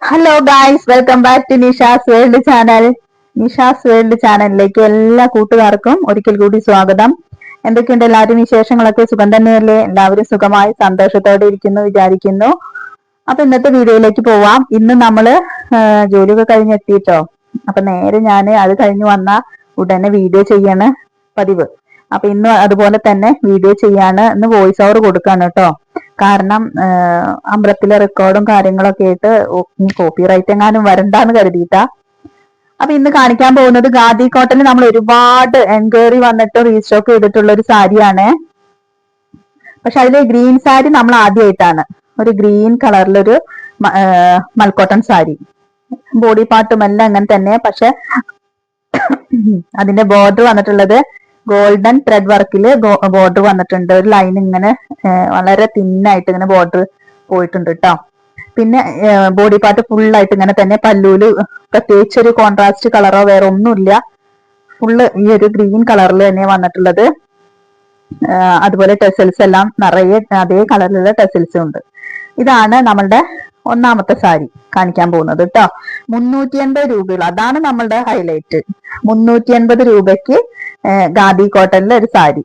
Hello guys, welcome back to Nisha's world channel. Nisha's world ചാനലിലേക്ക് എല്ലാ കൂട്ടുകാർക്കും ഒരിക്കൽ കൂടി സ്വാഗതം. എന്തൊക്കെയുണ്ട് എല്ലാവരും വിശേഷങ്ങളൊക്കെ? സുഖം തന്നെയല്ലേ? എല്ലാവരും സുഖമായി സന്തോഷത്തോടെ ഇരിക്കുന്നു വിചാരിക്കുന്നു. അപ്പൊ ഇന്നത്തെ വീഡിയോയിലേക്ക് പോവാം. ഇന്ന് നമ്മള് ജോലിയൊക്കെ കഴിഞ്ഞെത്തിട്ടോ. അപ്പൊ നേരെ ഞാൻ അത് കഴിഞ്ഞ് വന്ന ഉടനെ വീഡിയോ ചെയ്യാണ് പതിവ്. അപ്പൊ ഇന്ന് അതുപോലെ തന്നെ വീഡിയോ ചെയ്യാണ്. ഇന്ന് വോയിസ് ഓവർ കൊടുക്കാണ് കേട്ടോ. കാരണം അമ്പലത്തിലെ റെക്കോർഡും കാര്യങ്ങളൊക്കെ ആയിട്ട് കോപ്പിറൈറ്റ് എങ്ങാനും വരണ്ടാന്ന് കരുതിയിട്ടാ. അപ്പൊ ഇന്ന് കാണിക്കാൻ പോകുന്നത് ഖാദി കോട്ടണിൽ നമ്മൾ ഒരുപാട് എൻക്വയറി വന്നിട്ട് റീസ്റ്റോക്ക് ചെയ്തിട്ടുള്ള ഒരു സാരിയാണ്. പക്ഷെ അതില് ഗ്രീൻ സാരി നമ്മൾ ആദ്യമായിട്ടാണ്. ഒരു ഗ്രീൻ കളറിലൊരു മൽക്കോട്ടൺ സാരി. ബോഡി പാർട്ടും എല്ലാം അങ്ങനെ തന്നെ. പക്ഷെ അതിന്റെ ബോർഡർ വന്നിട്ടുള്ളത് ഗോൾഡൻ ത്രെഡ് വർക്കില് ബോർഡർ വന്നിട്ടുണ്ട്. ഒരു ലൈൻ ഇങ്ങനെ വളരെ തിന്നായിട്ട് ഇങ്ങനെ ബോർഡർ പോയിട്ടുണ്ട് കേട്ടോ. പിന്നെ ബോഡി പാർട്ട് ഫുള്ളായിട്ട് ഇങ്ങനെ തന്നെ. പല്ലൂല് പ്രത്യേകിച്ച് ഒരു കോൺട്രാസ്റ്റ് കളറോ വേറെ ഒന്നുമില്ല. ഫുള്ള് ഈ ഒരു ഗ്രീൻ കളറിൽ തന്നെ വന്നിട്ടുള്ളത്. അതുപോലെ ടെസൽസ് എല്ലാം നിറയെ അതേ കളറിലുള്ള ടെസൽസും ഉണ്ട്. ഇതാണ് നമ്മളുടെ ഒന്നാമത്തെ സാരി കാണിക്കാൻ പോകുന്നത് കേട്ടോ. 380 രൂപയുള്ള, അതാണ് നമ്മളുടെ ഹൈലൈറ്റ്. 380 രൂപയ്ക്ക് ഖാദി കോട്ടണിലെ ഒരു സാരി.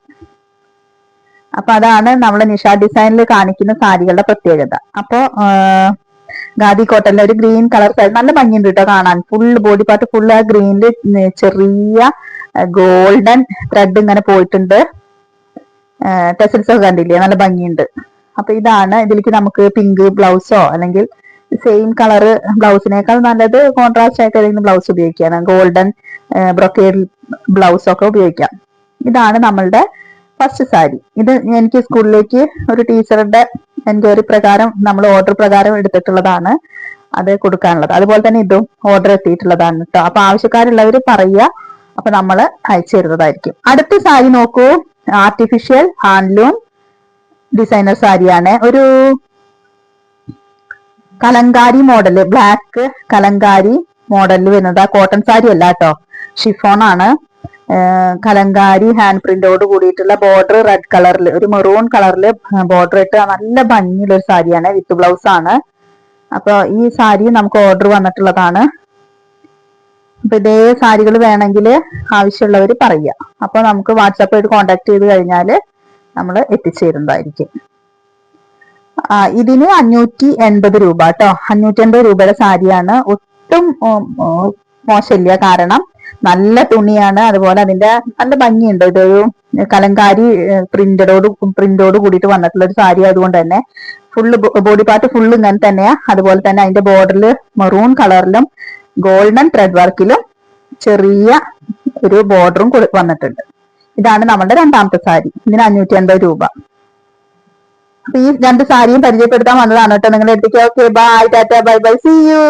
അപ്പൊ അതാണ് നമ്മള് നിഷ ഡിസൈനിൽ കാണിക്കുന്ന സാരികളുടെ പ്രത്യേകത. അപ്പൊ ഖാദി കോട്ടണിലെ ഒരു ഗ്രീൻ കളർ സാരി നല്ല ഭംഗിയുണ്ട് കേട്ടോ കാണാൻ. ഫുൾ ബോഡി പാർട്ട് ഫുൾ ആ ഗ്രീനില് ചെറിയ ഗോൾഡൻ ത്രെഡ് ഇങ്ങനെ പോയിട്ടുണ്ട്. ടെസൽസ് ഒക്കെ കണ്ടില്ലേ, നല്ല ഭംഗിയുണ്ട്. അപ്പൊ ഇതാണ്. ഇതിലേക്ക് നമുക്ക് പിങ്ക് ബ്ലൗസോ അല്ലെങ്കിൽ സെയിം കളറ് ബ്ലൗസിനേക്കാൾ നല്ലത് കോൺട്രാസ്റ്റ് ആയിട്ട് ഏതെങ്കിലും ബ്ലൗസ് ഉപയോഗിക്കാണ്. ഗോൾഡൻ ബ്രൊക്കേഡ് ബ്ലൗസ് ഒക്കെ ഉപയോഗിക്കാം. ഇതാണ് നമ്മളുടെ ഫസ്റ്റ് സാരി. ഇത് എനിക്ക് സ്കൂളിലേക്ക് ഒരു ടീച്ചറുടെ എൻക്വയറി പ്രകാരം നമ്മൾ ഓർഡർ പ്രകാരം എടുത്തിട്ടുള്ളതാണ്. അത് കൊടുക്കാനുള്ളത്. അതുപോലെ തന്നെ ഇതും ഓർഡർ എത്തിയിട്ടുള്ളതാണ് കേട്ടോ. അപ്പൊ ആവശ്യക്കാരുള്ളവർ പറയുക. അപ്പൊ നമ്മൾ അയച്ചു തരുന്നതായിരിക്കും. അടുത്ത സാരി നോക്കൂ. ആർട്ടിഫിഷ്യൽ ഹാൻഡ്ലൂം ഡിസൈനർ സാരിയാണ്. ഒരു കലങ്കാരി മോഡല്, ബ്ലാക്ക് കലങ്കാരി മോഡലിൽ വരുന്നത്. കോട്ടൺ സാരി അല്ല കേട്ടോ, ഷിഫോൺ ആണ്. കലങ്കാരി ഹാൻഡ് പ്രിന്റോട് കൂടിയിട്ടുള്ള ബോർഡർ റെഡ് കളറിൽ, ഒരു മെറൂൺ കളറില് ബോർഡർ ഇട്ട് നല്ല ഭംഗിയുള്ള ഒരു സാരിയാണ്. വിത്ത് ബ്ലൗസ് ആണ്. അപ്പൊ ഈ സാരി നമുക്ക് ഓർഡർ വന്നിട്ടുള്ളതാണ്. അപ്പൊ ഇതേ സാരികൾ വേണമെങ്കിൽ ആവശ്യമുള്ളവർ പറയുക. അപ്പൊ നമുക്ക് വാട്സാപ്പായിട്ട് കോണ്ടാക്ട് ചെയ്ത് കഴിഞ്ഞാൽ നമ്മൾ എത്തിച്ചേരുന്നതായിരിക്കും. ഇതിന് 580 രൂപ കേട്ടോ. 580 രൂപയുടെ സാരിയാണ്. ഒട്ടും മോശമില്ല. കാരണം നല്ല തുണിയാണ്. അതുപോലെ അതിന്റെ നല്ല ഭംഗിയുണ്ട്. ഇതൊരു കലങ്കാരി പ്രിന്റോട് കൂടിയിട്ട് വന്നിട്ടുള്ള ഒരു സാരി ആയതുകൊണ്ട് തന്നെ ഫുള്ള് ബോഡി പാർട്ട് ഫുള്ള് ഇങ്ങനെ തന്നെയാ. അതുപോലെ തന്നെ അതിന്റെ ബോർഡറിൽ മെറൂൺ കളറിലും ഗോൾഡൻ ത്രെഡ് വർക്കിലും ചെറിയ ഒരു ബോർഡറും വന്നിട്ടുണ്ട്. ഇതാണ് നമ്മുടെ രണ്ടാമത്തെ സാരി. ഇതിന് 580 രൂപ. അപ്പൊ ഈ രണ്ട് സാരിയും പരിചയപ്പെടുത്താൻ വന്നതാണ് കേട്ടോ നിങ്ങളുടെ അടുത്തേക്ക്. Okay, bye, tata, bye bye, see U.